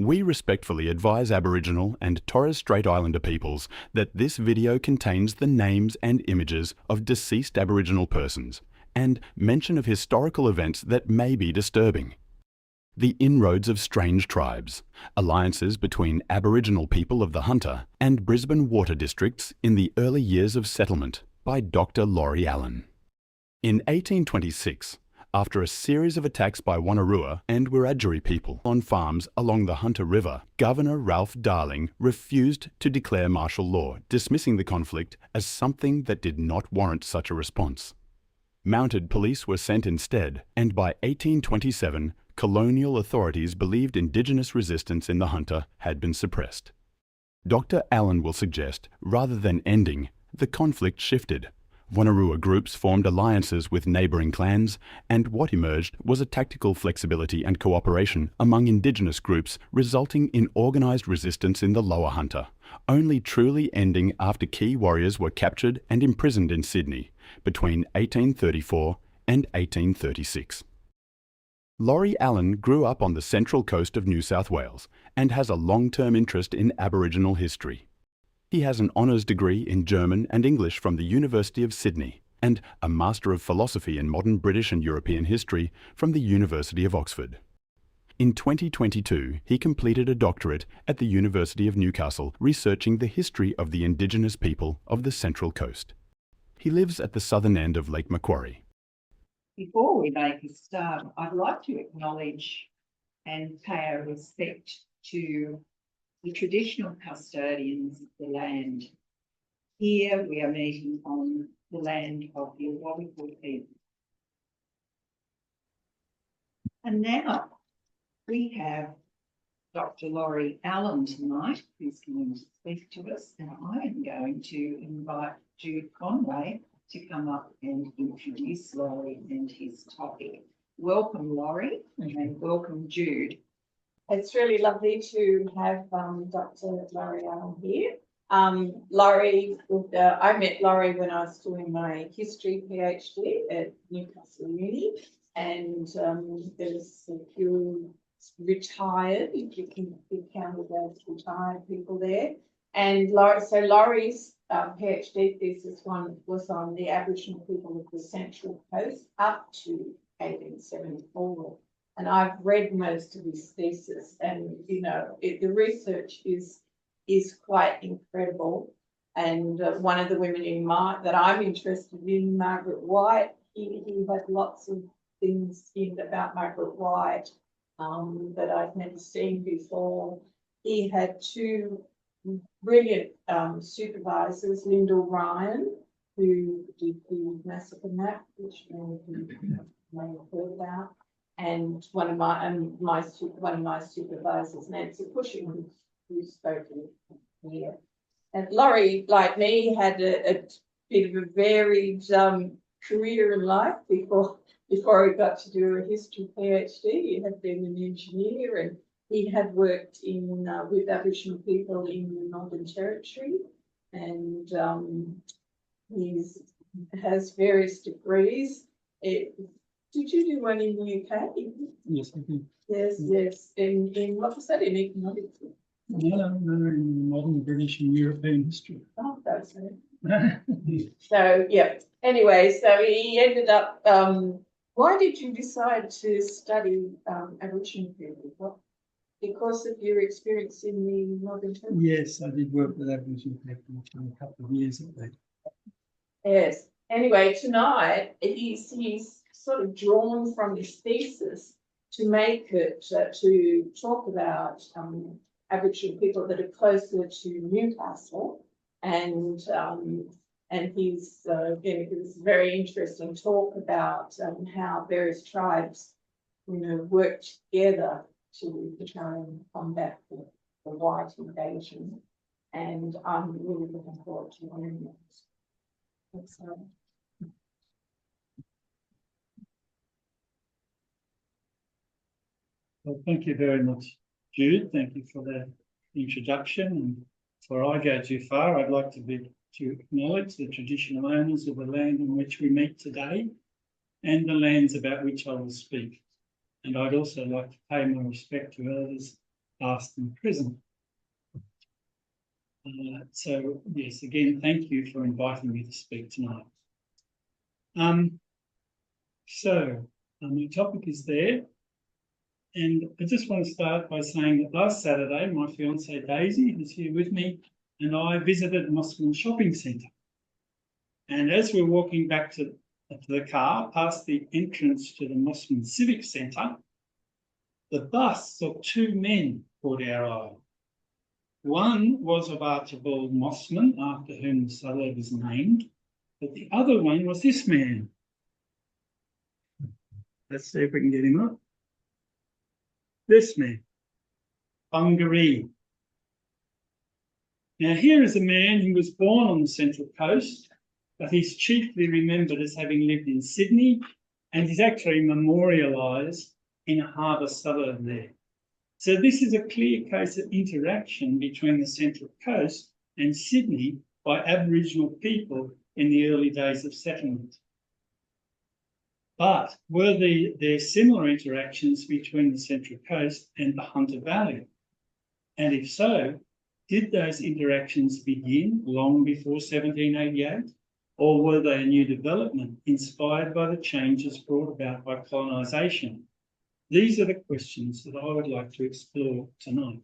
We respectfully advise Aboriginal and Torres Strait Islander peoples that this video contains the names and images of deceased Aboriginal persons and mention of historical events that may be disturbing. The inroads of strange tribes, alliances between Aboriginal people of the Hunter and Brisbane water districts in the early years of settlement, by Dr. Laurie Allen. In 1826, after a series of attacks by Wonnarua and Wiradjuri people on farms along the Hunter River, Governor Ralph Darling refused to declare martial law, dismissing the conflict as something that did not warrant such a response. Mounted police were sent instead, and by 1827, colonial authorities believed Indigenous resistance in the Hunter had been suppressed. Dr. Allen will suggest, rather than ending, the conflict shifted. Wonnarua groups formed alliances with neighbouring clans, and what emerged was a tactical flexibility and cooperation among Indigenous groups, resulting in organised resistance in the Lower Hunter, only truly ending after key warriors were captured and imprisoned in Sydney between 1834 and 1836. Laurie Allen grew up on the central coast of New South Wales and has a long-term interest in Aboriginal history. He has an honours degree in German and English from the University of Sydney and a Master of Philosophy in Modern British and European History from the University of Oxford. In 2022, he completed a doctorate at the University of Newcastle researching the history of the Indigenous people of the Central Coast. He lives at the southern end of Lake Macquarie. Before we make a start, I'd like to acknowledge and pay our respect to the traditional custodians of the land. Here we are meeting on the land of the Awabakal people. And now we have Dr. Laurie Allen tonight, who's going to speak to us, and I am going to invite Jude Conway to come up and introduce Laurie and his topic. Welcome, Laurie, and welcome, Jude. It's really lovely to have Dr. Laurie Allen here. Laurie, I met Laurie when I was doing my history PhD at Newcastle Uni, and there was a few retired, if you can count those retired people there. And Laurie's PhD thesis was on the Aboriginal people of the Central Coast up to 1874. And I've read most of his thesis, and the research is quite incredible. And one of the women that I'm interested in, Margaret White, he had lots of things about Margaret White that I've never seen before. He had two brilliant supervisors, Lyndall Ryan, who did the massacre map, which many of you may have heard about, and one of my supervisors, Nancy Cushing, who spoke here. And Laurie, like me, had a bit of a varied career in life before he got to do a history PhD. He had been an engineer, and he had worked with Aboriginal people in the Northern Territory, and he has various degrees. Did you do one in the UK? Yes, I did. Yes. In what was that, in economics? No, in modern British and European history. Oh, that's right. So, yeah. Anyway, so he ended up. Why did you decide to study Aboriginal people? What, because of your experience in the Northern Territory? Yes, I did work with Aboriginal people for a couple of years at least. Yes. Anyway, tonight he's sort of drawn from his thesis to make it to talk about Aboriginal people that are closer to Newcastle, and he's going to give us a very interesting talk about how various tribes, work together to try and combat the white invasion, and I'm really looking forward to learning that. Thanks, Well, thank you very much, Jude. Thank you for that introduction. And before I go too far, I'd like to acknowledge the traditional owners of the land on which we meet today and the lands about which I will speak. And I'd also like to pay my respect to elders past and present. So yes, again, thank you for inviting me to speak tonight. My topic is there, and I just want to start by saying that last Saturday, my fiancée Daisy, who's here with me, and I visited Mosman Shopping Centre. And as we're walking back to the car, past the entrance to the Mosman Civic Centre, the busts of two men caught our eye. One was of Archibald Mosman, after whom the suburb is named, but the other one was this man. Let's see if we can get him up. This man, Bungaree. Now here is a man who was born on the Central Coast, but he's chiefly remembered as having lived in Sydney, and is actually memorialised in a harbour suburb there. So this is a clear case of interaction between the Central Coast and Sydney by Aboriginal people in the early days of settlement. But were there similar interactions between the Central Coast and the Hunter Valley? And if so, did those interactions begin long before 1788? Or were they a new development inspired by the changes brought about by colonisation? These are the questions that I would like to explore tonight.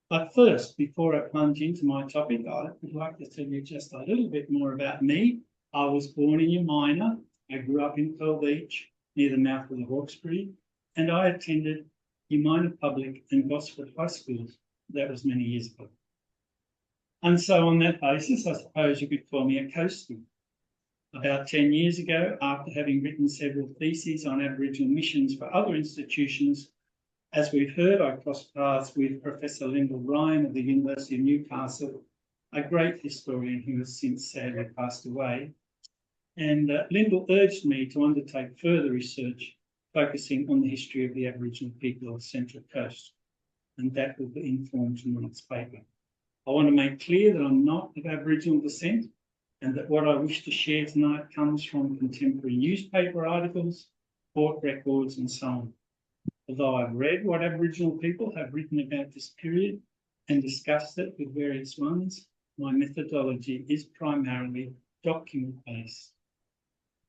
But first, before I plunge into my topic, I would like to tell you just a little bit more about me. I was born in Yamina. I grew up in Pearl Beach, near the mouth of the Hawkesbury, and I attended Yamina Public and Gosford High Schools. That was many years ago. And so on that basis, I suppose you could call me a coastie. About 10 years ago, after having written several theses on Aboriginal missions for other institutions, as we've heard, I crossed paths with Professor Lyndall Ryan of the University of Newcastle, a great historian who has since sadly passed away. And Lyndall urged me to undertake further research focusing on the history of the Aboriginal people of the Central Coast, and that will be informed tonight's paper. I want to make clear that I'm not of Aboriginal descent, and that what I wish to share tonight comes from contemporary newspaper articles, court records, and so on. Although I've read what Aboriginal people have written about this period and discussed it with various ones, my methodology is primarily document-based.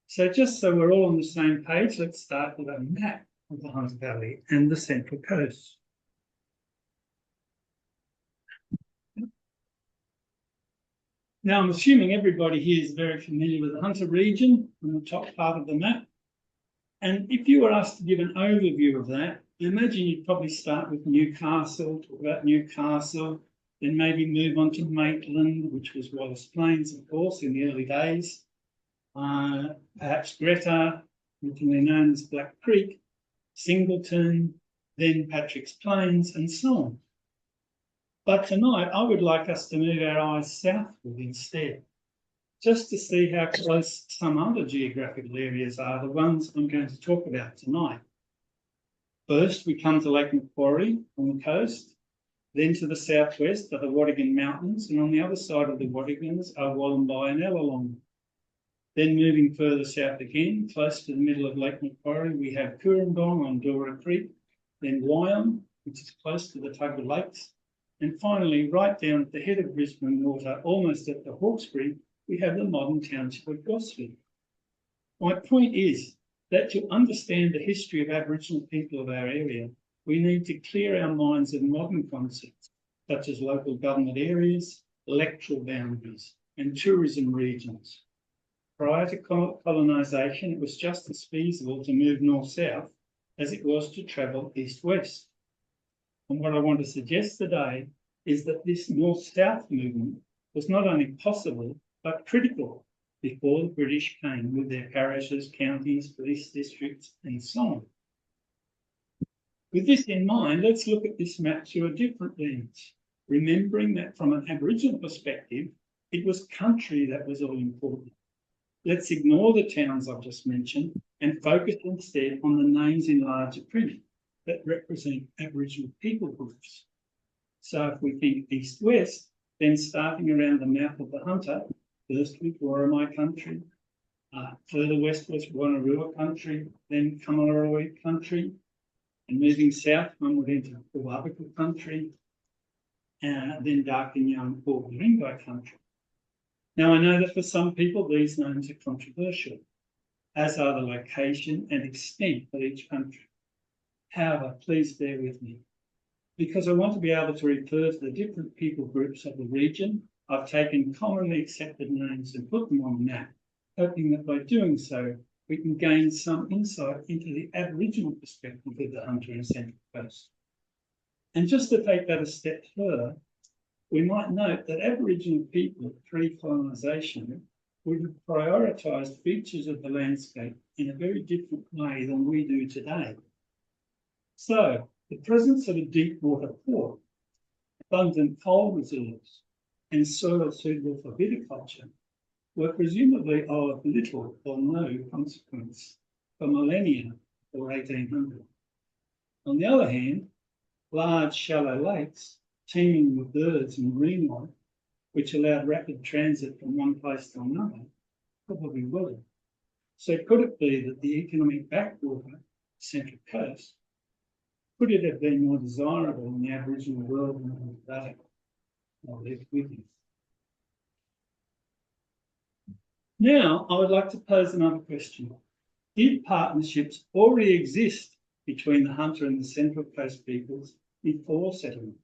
So just so we're all on the same page, let's start with a map of the Hunter Valley and the Central Coast. Now, I'm assuming everybody here is very familiar with the Hunter region on the top part of the map. And if you were asked to give an overview of that, I imagine you'd probably start with Newcastle, talk about Newcastle, then maybe move on to Maitland, which was Wallace Plains, of course, in the early days. Perhaps Greta, originally known as Black Creek, Singleton, then Patrick's Plains, and so on. But tonight, I would like us to move our eyes southward instead, just to see how close some other geographical areas are, the ones I'm going to talk about tonight. First, we come to Lake Macquarie on the coast, then to the southwest are the Wadigan Mountains, and on the other side of the Wadigans are Wollombi and Ellalong. Then moving further south again, close to the middle of Lake Macquarie, we have Coorambong on Dora Creek, then Wyong, which is close to the Tuggerah Lakes, and finally, right down at the head of Brisbane water, almost at the Hawkesbury, we have the modern township of Gosford. My point is that to understand the history of Aboriginal people of our area, we need to clear our minds of modern concepts, such as local government areas, electoral boundaries, and tourism regions. Prior to colonisation, it was just as feasible to move north-south as it was to travel east-west. And what I want to suggest today is that this north-south movement was not only possible, but critical before the British came with their parishes, counties, police districts, and so on. With this in mind, let's look at this map through a different lens, remembering that from an Aboriginal perspective, it was country that was all important. Let's ignore the towns I've just mentioned and focus instead on the names in larger print that represent Aboriginal people groups. So if we think east-west, then starting around the mouth of the Hunter, first with Worimi country, further west was Wonnarua country, then Kamilaroi country, And moving south, one would enter Wabaka country, then Darkinjung or Ringo country. Now, I know that for some people, these names are controversial, as are the location and extent of each country. However, please bear with me. Because I want to be able to refer to the different people groups of the region, I've taken commonly accepted names and put them on the map, hoping that by doing so, we can gain some insight into the Aboriginal perspective of the Hunter and Central Coast. And just to take that a step further, we might note that Aboriginal people pre-colonisation would have prioritised features of the landscape in a very different way than we do today. So, the presence of a deep water port, abundant coal reserves, and soil suitable for viticulture were presumably of little or no consequence for millennia or 1800. On the other hand, large shallow lakes teeming with birds and marine life, which allowed rapid transit from one place to another, probably would. So could it be that the economic backwater, Central Coast, could it have been more desirable in the Aboriginal world than today? I'll leave it with you. Now, I would like to pose another question. Did partnerships already exist between the Hunter and the Central Coast peoples before settlement?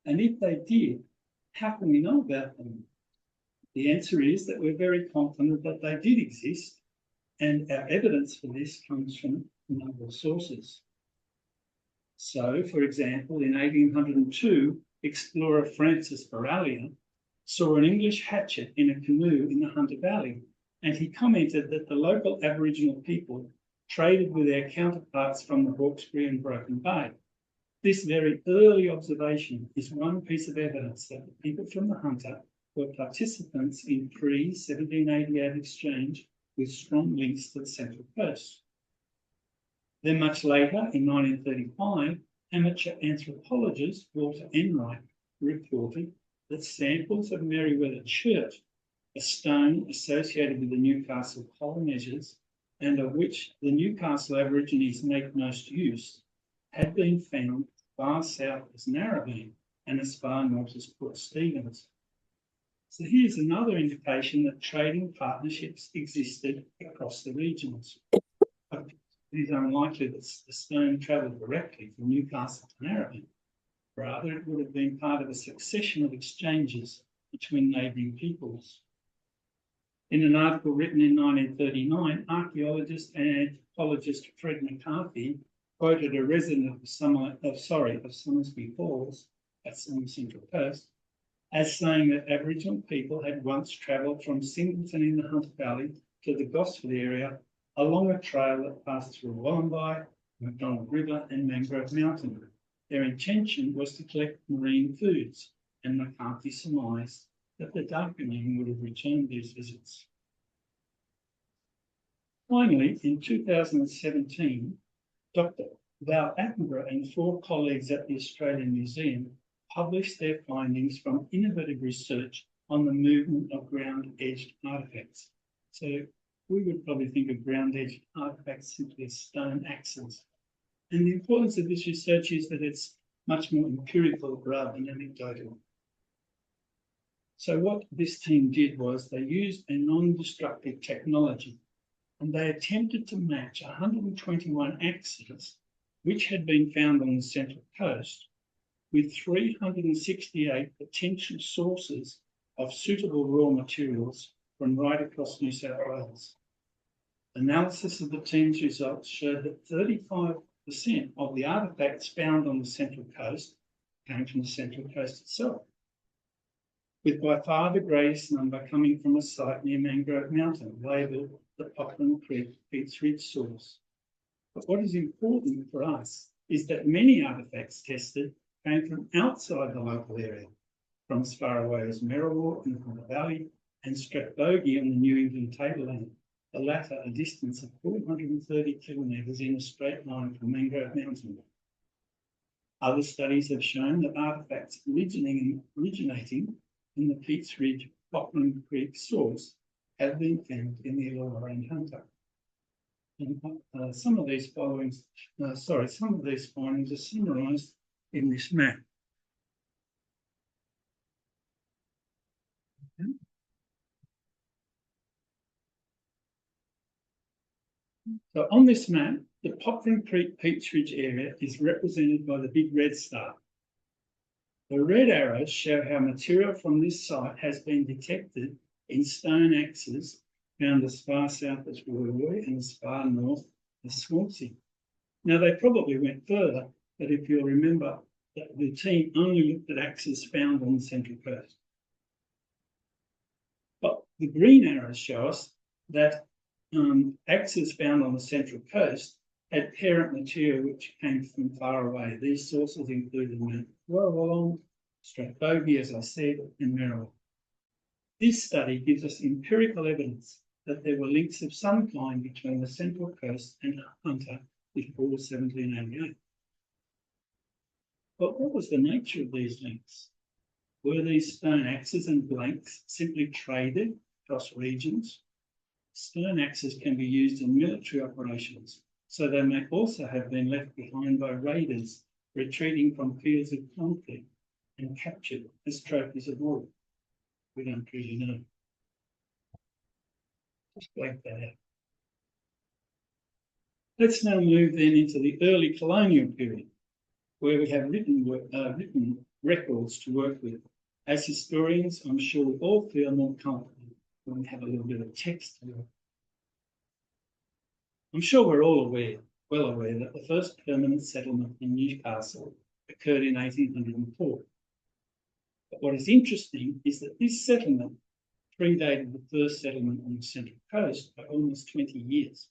And if they did, how can we know about them? The answer is that we're very confident that they did exist, and our evidence for this comes from a number of sources. So, for example, in 1802, explorer Francis Borrellier saw an English hatchet in a canoe in the Hunter Valley, and he commented that the local Aboriginal people traded with their counterparts from the Hawkesbury and Broken Bay. This very early observation is one piece of evidence that the people from the Hunter were participants in pre-1788 exchange with strong links to the Central Coast. Then much later, in 1935, amateur anthropologist Walter Enright reported that samples of Merewether Chert, a stone associated with the Newcastle coal measures and of which the Newcastle Aborigines make most use, had been found far south as Narrabeen and as far north as Port Stephens. So here's another indication that trading partnerships existed across the regions. But it is unlikely that the stone travelled directly from Newcastle to Narrabeen. Rather, it would have been part of a succession of exchanges between neighbouring peoples. In an article written in 1939, archaeologist and anthropologist Fred McCarthy quoted a resident of Somersby Falls, that's on the Central Coast, as saying that Aboriginal people had once travelled from Singleton in the Hunter Valley to the Gosford area along a trail that passed through Wollombi, McDonald River and Mangrove Mountain. Their intention was to collect marine foods, and McCarthy surmised that the Darkinjung would have returned these visits. Finally, in 2017, Dr. Val Attenborough and 4 colleagues at the Australian Museum published their findings from innovative research on the movement of ground-edged artefacts. So we would probably think of ground-edged artefacts simply as stone axes. And the importance of this research is that it's much more empirical rather than anecdotal. So what this team did was they used a non-destructive technology, and they attempted to match 121 axes which had been found on the Central Coast with 368 potential sources of suitable raw materials from right across New South Wales. Analysis of the team's results showed that 35% of the artefacts found on the Central Coast came from the Central Coast itself, with by far the greatest number coming from a site near Mangrove Mountain, labelled the Poplar Creek Peats Ridge source. But what is important for us is that many artefacts tested came from outside the local area, from as far away as Merriwa in the Hunter Valley and Strathbogie on the New England tableland, the latter a distance of 430 kilometres in a straight line from Mangrove Mountain. Other studies have shown that artefacts originating in the Peats Ridge Poplar Creek source have been found in the Illawarra and Hunter. And some of these findings are summarised in this map. So on this map, the Poplar Creek Peach Ridge area is represented by the big red star. The red arrows show how material from this site has been detected in stone axes found as far south as Wonnarua and as far north as Swansea. Now, they probably went further, but if you'll remember that the team only looked at axes found on the Central Coast. But the green arrows show us that axes found on the Central Coast had parent material which came from far away. These sources included Mount Warrant, Strathbogie, as I said, and Merrill. This study gives us empirical evidence that there were links of some kind between the Central Coast and Hunter before 1788. But what was the nature of these links? Were these stone axes and blanks simply traded across regions? Stone axes can be used in military operations, so they may also have been left behind by raiders retreating from fields of conflict and captured as trophies of war. We don't really know. Just blank that out. Let's now move then into the early colonial period, where we have written records to work with. As historians, I'm sure we all feel more comfortable when we have a little bit of text to work. I'm sure we're all well aware that the first permanent settlement in Newcastle occurred in 1804. But what is interesting is that this settlement predated the first settlement on the Central Coast by almost 20 years.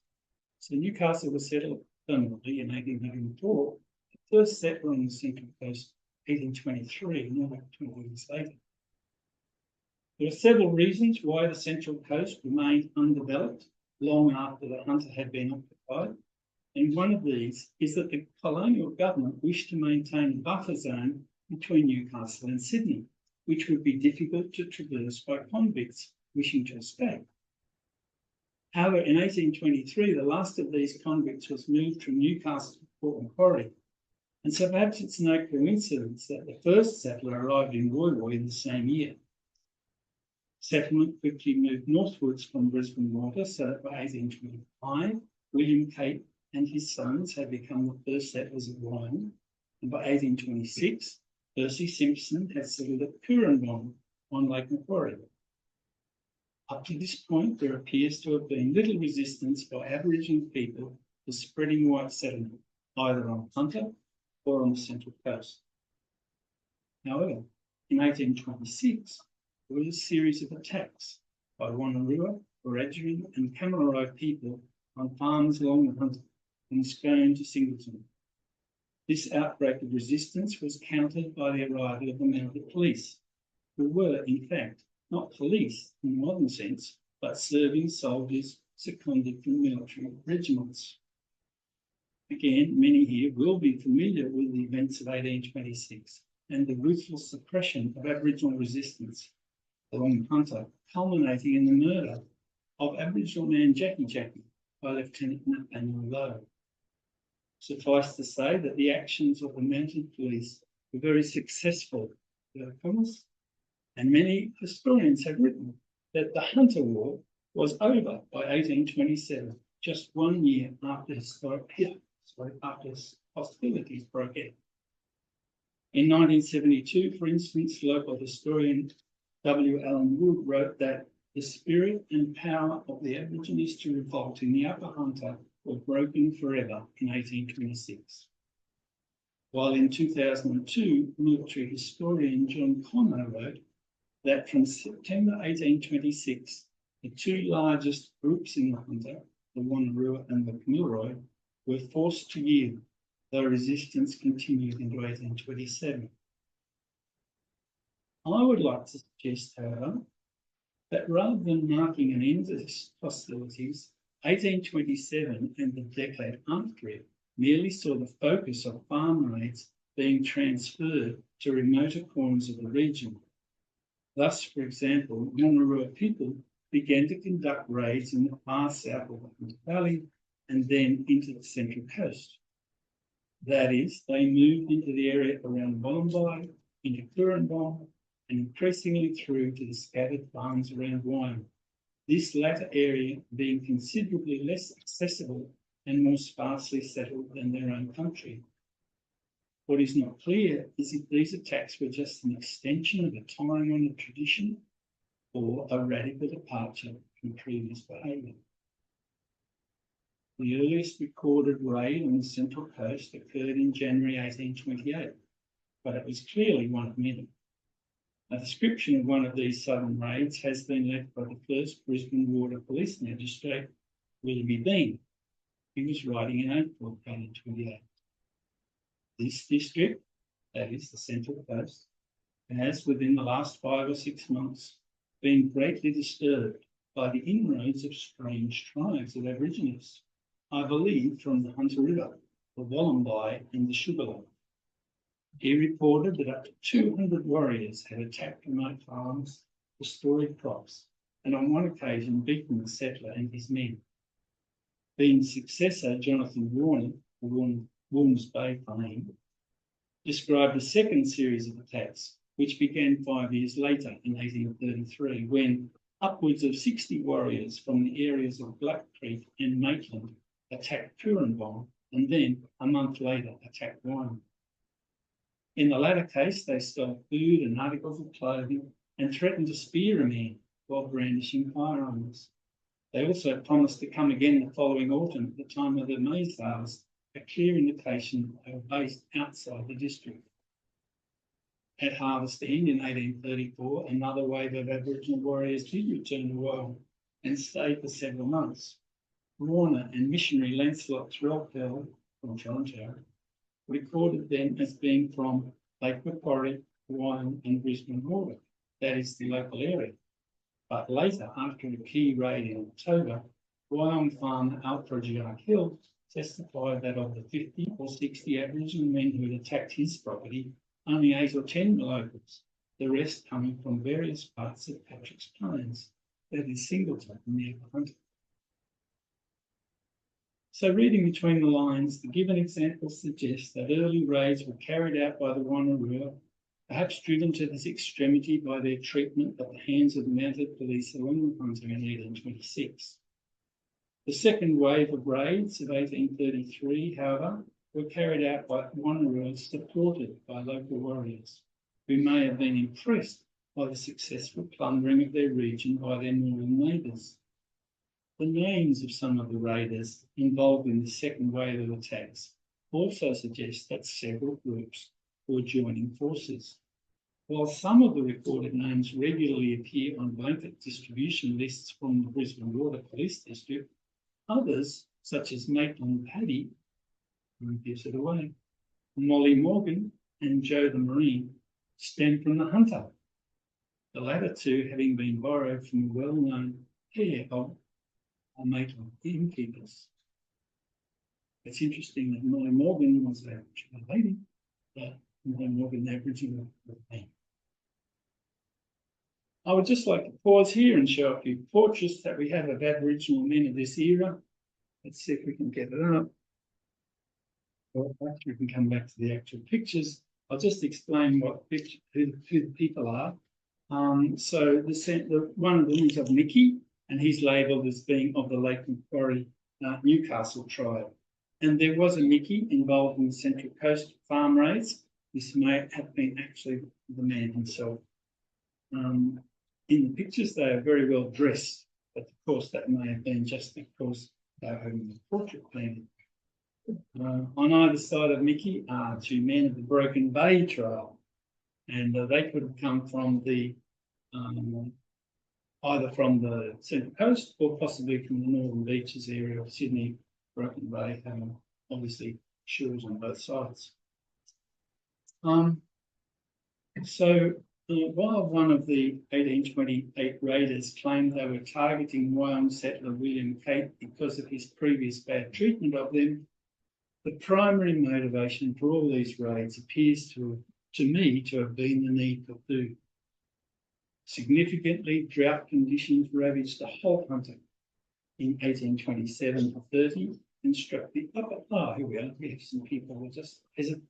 So Newcastle was settled permanently in 1804. The first settler on the Central Coast, 1823, not 20 years later. There are several reasons why the Central Coast remained undeveloped long after the Hunter had been occupied. And one of these is that the colonial government wished to maintain a buffer zone between Newcastle and Sydney, which would be difficult to traverse by convicts wishing to escape. However, in 1823, the last of these convicts was moved from Newcastle to Port Macquarie. And so perhaps it's no coincidence that the first settler arrived in Woy in the same year. Settlement quickly moved northwards from Brisbane water, so that by 1825, William Cape and his sons had become the first settlers of Wyong, and by 1826, Percy Simpson had settled at Cooranbong on Lake Macquarie. Up to this point, there appears to have been little resistance by Aboriginal people to spreading white settlement, either on Hunter or on the Central Coast. However, in 1826, there was a series of attacks by Wonnarua, Wiradjuri and Kamilaroi people on farms along the Hunter from Scone to Singleton. This outbreak of resistance was countered by the arrival of the mounted police, who were, in fact, not police in the modern sense, but serving soldiers seconded from military regiments. Again, many here will be familiar with the events of 1826 and the ruthless suppression of Aboriginal resistance along the Hunter, culminating in the murder of Aboriginal man Jackie by Lieutenant Nathaniel Lowe. Suffice to say that the actions of the mounted police were very successful outcomes, and many historians have written that the Hunter War was over by 1827, just 1 year after hostilities broke out. In 1972, for instance, local historian W. Allen Wood wrote that the spirit and power of the Aborigines to revolt in the Upper Hunter were broken forever in 1826. While in 2002, military historian John Connor wrote that from September 1826, the two largest groups in the Hunter, the Wonnarua and the Kamilaroi, were forced to yield, though resistance continued into 1827. I would like to suggest, however, that rather than marking an end to hostilities, 1827 and the decade after it merely saw the focus of farm raids being transferred to remoter corners of the region. Thus, for example, Wonnarua people began to conduct raids in the far south of the Hunter Valley, and then into the Central Coast. That is, they moved into the area around Wollongong, into Coorambong, and increasingly through to the scattered farms around Wyong. This latter area being considerably less accessible and more sparsely settled than their own country. What is not clear is if these attacks were just an extension of a time-honoured tradition or a radical departure from previous behaviour. The earliest recorded raid on the Central Coast occurred in January 1828, but it was clearly one of many. A description of one of these southern raids has been left by the first Brisbane Water Police Magistrate, Willoughby Bean. He was writing in April 1828. This district, that is the Central Coast, has within the last 5 or 6 months been greatly disturbed by the inroads of strange tribes of Aborigines, I believe from the Hunter River, the Wollongong and the Sugarloaf. He reported that up to 200 warriors had attacked remote farms, destroyed crops, and on one occasion beaten the settler and his men. Bean's successor, Jonathan Warner, Warner's Bay fame, described a second series of attacks, which began 5 years later in 1833, when upwards of 60 warriors from the areas of Black Creek and Maitland attacked Coorambong, and then, a month later, attacked Wyong. In the latter case, they stole food and articles of clothing and threatened to spear a man while brandishing firearms. They also promised to come again the following autumn at the time of the maize harvest, a clear indication they were based outside the district. At harvest end in 1834, another wave of Aboriginal warriors did return to Wyong and stayed for several months. Warner and missionary Lancelot Threlfeld from Toronto recorded them as being from Lake Macquarie, Wyong and Brisbane Water, that is the local area. But later, after a key raid in October, Wyong farmer Alfred Hill testified that of the 50 or 60 Aboriginal men who had attacked his property, only 8 or 10 were locals, the rest coming from various parts of Patrick's Plains, that is Singleton near Hunter. So reading between the lines, the given examples suggest that early raids were carried out by the Wonnarua, perhaps driven to this extremity by their treatment at the hands of the mounted police along the Hunter in 1826. The second wave of raids of 1833, however, were carried out by Wonnarua supported by local warriors, who may have been impressed by the successful plundering of their region by their northern neighbours. The names of some of the raiders involved in the second wave of attacks also suggest that several groups were joining forces. While some of the recorded names regularly appear on blanket distribution lists from the Brisbane Water Police District, others, such as Maitland Paddy, who gives it away, Molly Morgan and Joe the Marine, stem from the Hunter, the latter two having been borrowed from a well-known pair of Maitland innkeepers. It's interesting that Molly Morgan was a lady, but Molly Morgan, the Aboriginal name. I would just like to pause here and show a few portraits that we have of Aboriginal men of this era. Let's see if we can get it up. Well, after we can come back to the actual pictures, I'll just explain who the people are. So one of them is of Mickey, and he's labelled as being of the Lake Macquarie Newcastle tribe. And there was a Mickey involved in the Central Coast farm raids. This may have been actually the man himself. In the pictures, they are very well dressed, but of course that may have been just because they were having the portrait painted. On either side of Mickey are 2 men of the Broken Bay tribe, and they could have come from the either from the Central Coast or possibly from the northern beaches area of Sydney. Broken Bay having obviously shores on both sides. While one of the 1828 raiders claimed they were targeting Wyong settler William Cape because of his previous bad treatment of them, the primary motivation for all these raids appears to me to have been the need for food. Significantly, drought conditions ravaged the whole Hunter in 1827 to 30, and struck the upper. Oh, here we are. We have some people. We'll just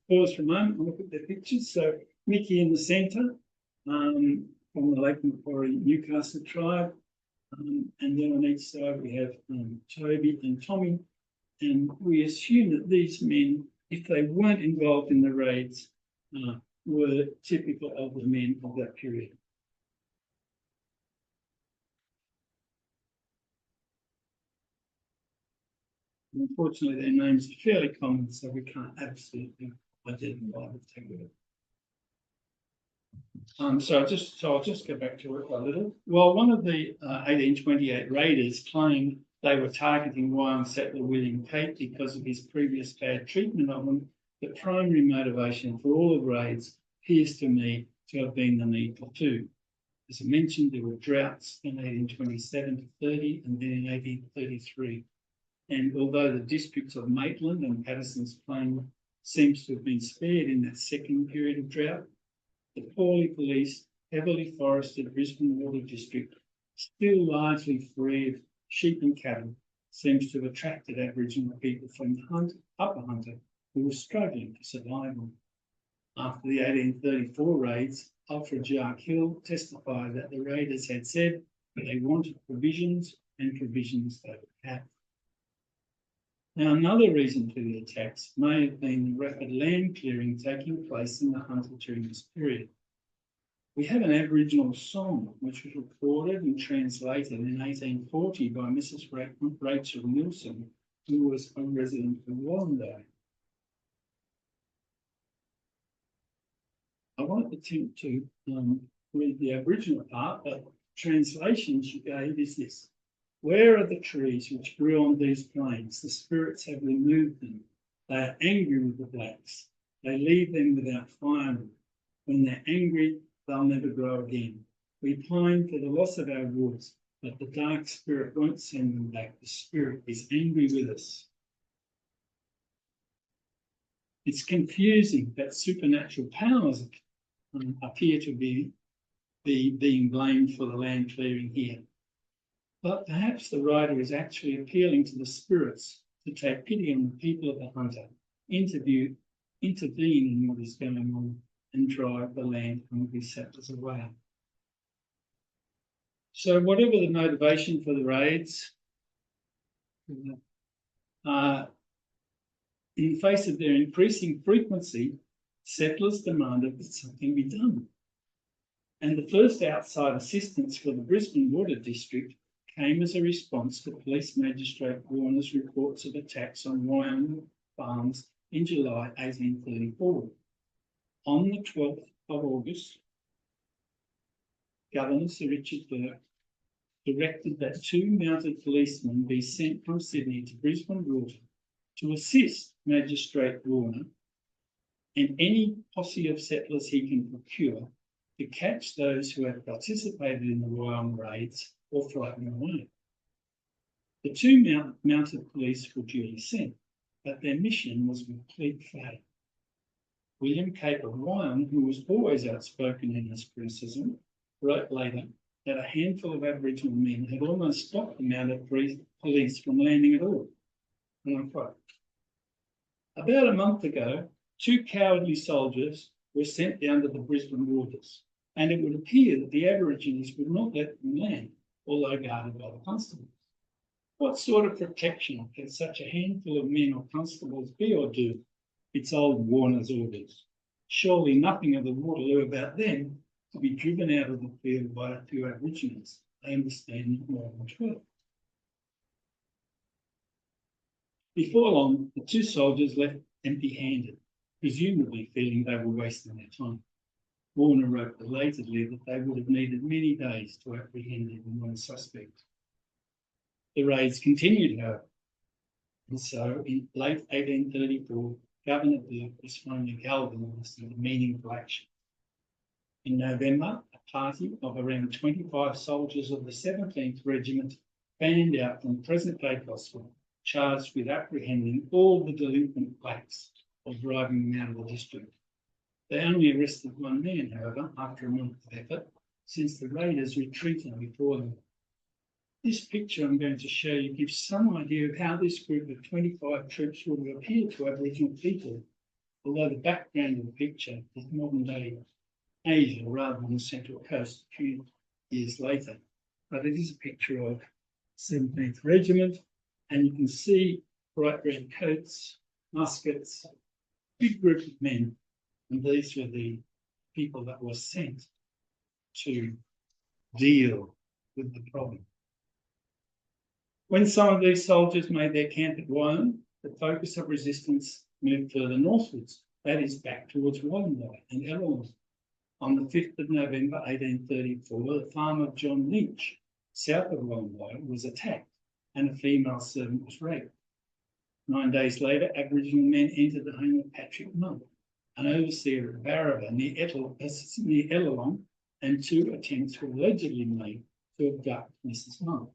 pause for a moment and look at their pictures. So Mickey in the centre, from the Lake Macquarie Newcastle tribe, and then on each side we have Toby and Tommy, and we assume that these men, if they weren't involved in the raids, were typical of the men of that period. Unfortunately, their names are fairly common, so we can't absolutely identify them. So I'll just go back to it a little. Well, one of the 1828 raiders claimed they were targeting Wyong settler William Cape because of his previous bad treatment of them. The primary motivation for all the raids appears to me to have been the need for food. As I mentioned, there were droughts in 1827 to 30 and then in 1833. And although the districts of Maitland and Patterson's Plain seems to have been spared in that second period of drought, the poorly policed, heavily forested Brisbane Water District, still largely free of sheep and cattle, seems to have attracted Aboriginal people from the Upper Hunter who were struggling to survive. After the 1834 raids, Alfred Jark Hill testified that the raiders had said that they wanted provisions and provisions they would have. Now, another reason for the attacks may have been the rapid land clearing taking place in the Hunter during this period. We have an Aboriginal song which was recorded and translated in 1840 by Mrs. Rachel Nielsen, who was a resident of Wonnarua. I won't attempt to read the Aboriginal part, but the translation she gave is this. Where are the trees which grew on these plains? The spirits have removed them. They are angry with the blacks. They leave them without firewood. When they're angry, they'll never grow again. We pine for the loss of our woods, but the dark spirit won't send them back. The spirit is angry with us. It's confusing that supernatural powers appear to be being blamed for the land clearing here. But perhaps the writer is actually appealing to the spirits to take pity on the people of the Hunter, intervene in what is going on, and drive the land hungry settlers away. So whatever the motivation for the raids, in the face of their increasing frequency, settlers demanded that something be done. And the first outside assistance for the Brisbane Water District came as a response to Police Magistrate Warner's reports of attacks on Wyong farms in July 1834. On the 12th of August, Governor Sir Richard Burke directed that 2 mounted policemen be sent from Sydney to Brisbane Water to assist Magistrate Warner and any posse of settlers he can procure to catch those who had participated in the Wyong raids or frighten them away. The 2 mounted police were duly sent, but their mission was a complete failure. William Cape of Wyong, who was always outspoken in his criticism, wrote later that a handful of Aboriginal men had almost stopped the mounted police from landing at all. And I quote, about a month ago, 2 cowardly soldiers were sent down to the Brisbane waters, and it would appear that the Aborigines would not let them land, although guarded by the constables. What sort of protection can such a handful of men or constables be or do? It's old Warner's orders. Surely nothing of the Waterloo about them to be driven out of the field by a few Aboriginals. They understand not more than 12. Before long, the 2 soldiers left empty-handed, presumably feeling they were wasting their time. Warner wrote belatedly that they would have needed many days to apprehend even one suspect. The raids continued, however, and so in late 1834, Governor Burke was finally galvanised into meaningful action. In November, a party of around 25 soldiers of the 17th Regiment fanned out from present-day Gosford, charged with apprehending all the delinquent blacks or driving them out of the district. They only arrested 1 man, however, after a month of effort, since the raiders retreated before them. This picture I'm going to show you gives some idea of how this group of 25 troops would have appeared to Aboriginal people, although the background of the picture is modern day Asia rather than the Central Coast a few years later. But it is a picture of 17th Regiment, and you can see bright red coats, muskets, big group of men, and these were the people that were sent to deal with the problem. When some of these soldiers made their camp at Wyoming, the focus of resistance moved further northwards, that is back towards Wonnarua and Wiradjuri. On the 5th of November 1834, the farm of John Lynch, south of Wonnarua, was attacked and a female servant was raped. 9 days later, Aboriginal men entered the home of Patrick Monk, an overseer of Barrava near Ellalong, and 2 attempts were allegedly made to abduct Mrs. Monk.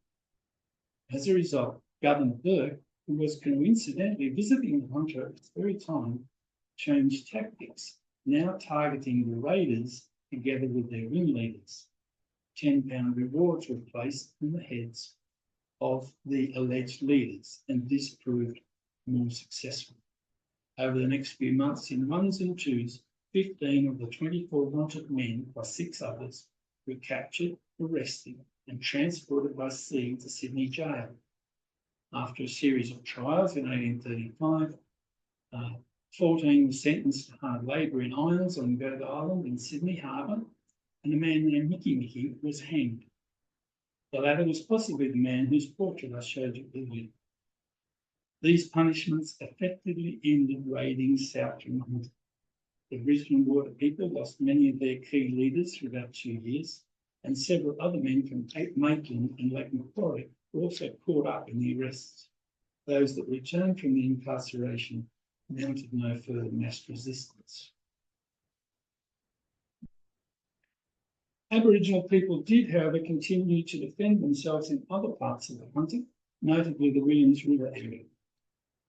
As a result, Governor Burke, who was coincidentally visiting the hunter at this very time, changed tactics, now targeting the raiders together with their ringleaders. £10 rewards were placed on the heads of the alleged leaders, and this proved more successful. Over the next few months, in ones and twos, 15 of the 24 wanted men, plus 6 others, were captured, arrested, and transported by sea to Sydney Jail. After a series of trials in 1835, 14 were sentenced to hard labour in irons on Goat Island in Sydney Harbour, and a man named Mickey was hanged. The latter was possibly the man whose portrait I showed you earlier. These punishments effectively ended raiding south from the hunter. The Brisbane water people lost many of their key leaders for about 2 years, and several other men from Maitland and Lake Macquarie were also caught up in the arrests. Those that returned from the incarceration mounted no further mass resistance. Aboriginal people did, however, continue to defend themselves in other parts of the country, notably the Williams River area.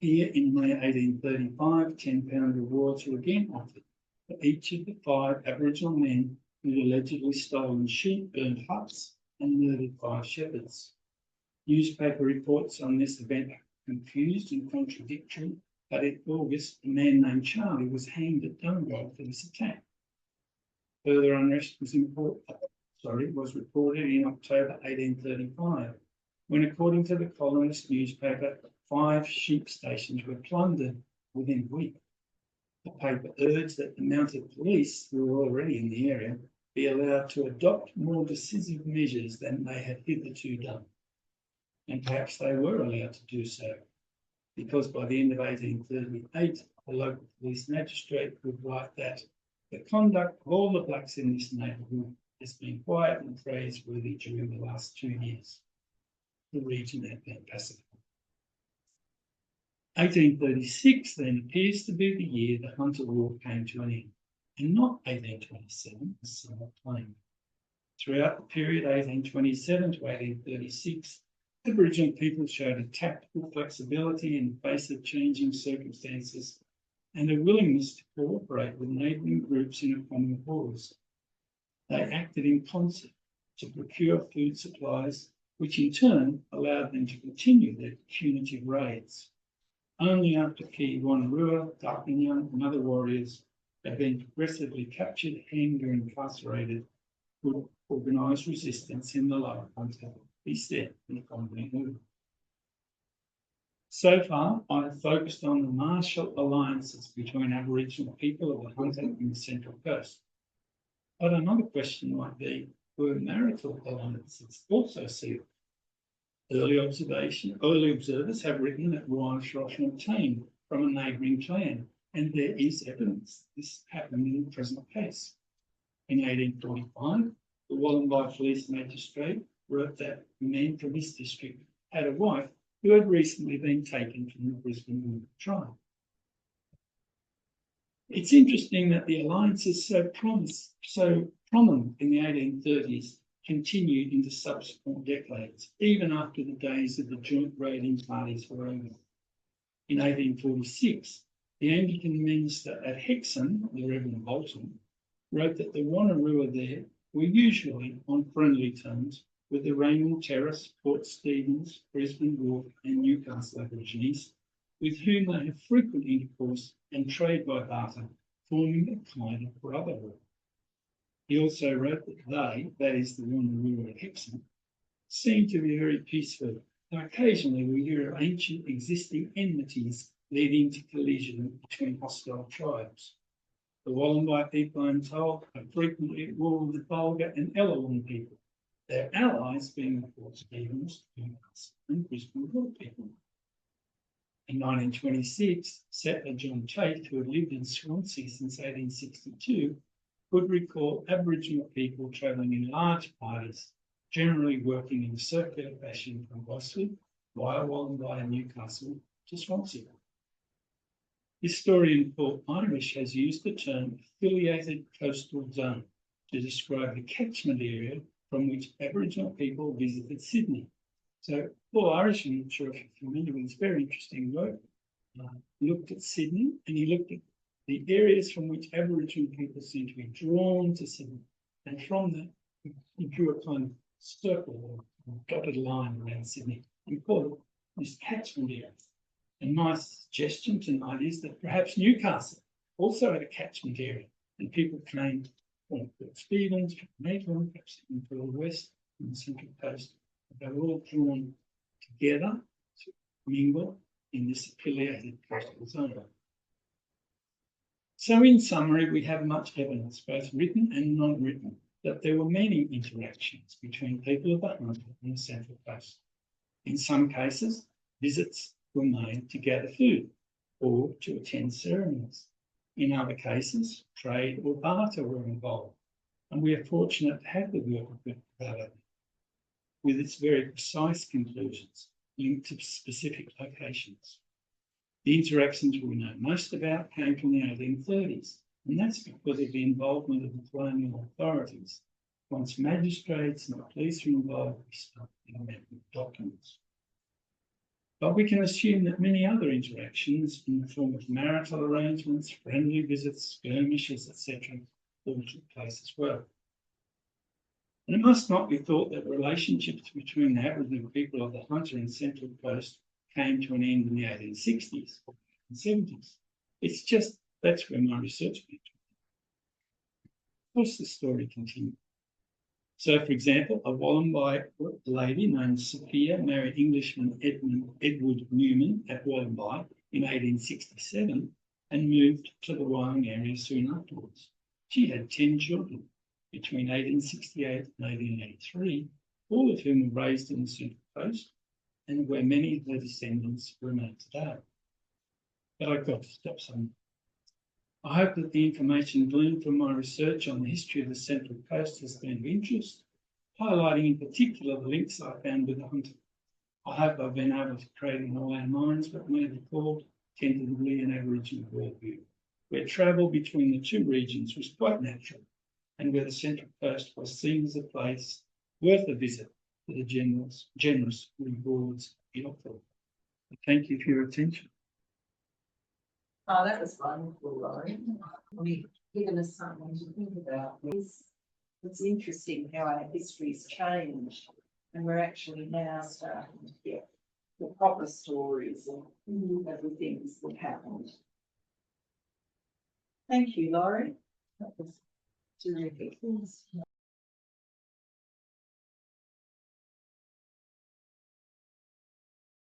Here in May 1835, £10 rewards were again offered for each of the 5 Aboriginal men who had allegedly stolen sheep, burned huts, and murdered 5 shepherds. Newspaper reports on this event are confused and contradictory, but in August, a man named Charlie was hanged at Dungog for this attack. Further unrest was reported in October 1835, when, according to the colonist newspaper, 5 sheep stations were plundered within a week. The paper urged that the mounted police, who were already in the area, be allowed to adopt more decisive measures than they had hitherto done. And perhaps they were allowed to do so, because by the end of 1838, the local police magistrate would write that the conduct of all the blacks in this neighbourhood has been quiet and praiseworthy during the last 2 years. The region had been pacified. 1836 then appears to be the year the Hunter War came to an end, and not 1827, as some have claimed. Throughout the period 1827 to 1836, Aboriginal people showed a tactical flexibility in the face of changing circumstances and a willingness to cooperate with neighbouring groups in a common cause. They acted in concert to procure food supplies, which in turn allowed them to continue their punitive raids. Only after key Wonnarua, Young, and other warriors had been progressively captured, hanged, or incarcerated would organised resistance in the lower country be set in the combat movement. So far, I have focused on the martial alliances between Aboriginal people of the Hunter and the Central Coast. But another question might be, were marital alliances also sealed? Early observers have written that wives were often obtained from a neighbouring clan, and there is evidence this happened in the present case. In 1845, the Wollongong police magistrate wrote that men from this district had a wife who had recently been taken from the Brisbane tribe. It's interesting that the alliances so prominent in the 1830s continued into subsequent decades, even after the days of the joint raiding parties were over. In 1846, the Anglican minister at Hexham, the Reverend Bolton, wrote that the Wonnarua there were usually on friendly terms with the Raymond Terrace, Port Stephens, Brisbane Wharf and Newcastle Aborigines, with whom they have frequent intercourse and trade by barter, forming a kind of brotherhood. He also wrote that they, that is the Wonnarua and Wiradjuri, seem to be very peaceful, though occasionally we hear of ancient existing enmities leading to collision between hostile tribes. The Wollongong people, I'm told, are frequently at war with the Bulga and Elalong people, their allies being the Port Stephens, Newcastle and Brisbane Wharf people. In 1926, settler John Tate, who had lived in Swansea since 1862, could recall Aboriginal people travelling in large parties, generally working in a circular fashion from Gosford via Wollongong and Newcastle to Swansea. Historian Paul Irish has used the term affiliated coastal zone to describe the catchment area from which Aboriginal people visited Sydney. So Paul Irish, I'm not sure if you're familiar with his very interesting work, looked at Sydney and he looked at the areas from which Aboriginal people seem to be drawn to Sydney. And from that, he drew a kind of circle or dotted line around Sydney and called it this catchment area. And my suggestion tonight is that perhaps Newcastle also had a catchment area and people came from Port Stephens, from neighbouring, perhaps even from the west and the Central Coast. They were all drawn together to mingle in this affiliated coastal zone. So in summary, we have much evidence, both written and non-written, that there were many interactions between people of the Hunter and the Central Coast. In some cases, visits were made to gather food or to attend ceremonies. In other cases, trade or barter were involved, and we are fortunate to have the work of Brisbane with its very precise conclusions linked to specific locations. The interactions we know most about came from the 1830s, and that's because of the involvement of the colonial authorities. Once magistrates and the police were involved, we started getting documents. But we can assume that many other interactions in the form of marital arrangements, friendly visits, skirmishes, etc., all took place as well. And it must not be thought that relationships between the Aboriginal people of the Hunter and Central Coast came to an end in the 1860s or 1870s. It's just that's where my research went. Of course, the story continued. So, for example, a Wollongong lady named Sophia married Englishman Edward Newman at Wollongong in 1867 and moved to the Wyong area soon afterwards. She had 10 children between 1868 and 1883, all of whom were raised in the Central Coast and where many of their descendants remain today. But I've got to stop somewhere. I hope that the information gleaned from my research on the history of the Central Coast has been of interest, highlighting in particular the links I found with the Hunter. I hope I've been able to create in all our minds what may be called tentatively an Aboriginal worldview, where travel between the two regions was quite natural and where the Central Coast was seen as a place worth a visit for the generous rewards it offered. Thank you for your attention. Oh, that was wonderful, Laurie. You've given us something to think about. It's interesting how our history's changed, and we're actually now starting to get the proper stories of the things that happened. Thank you, Laurie. That was terrific.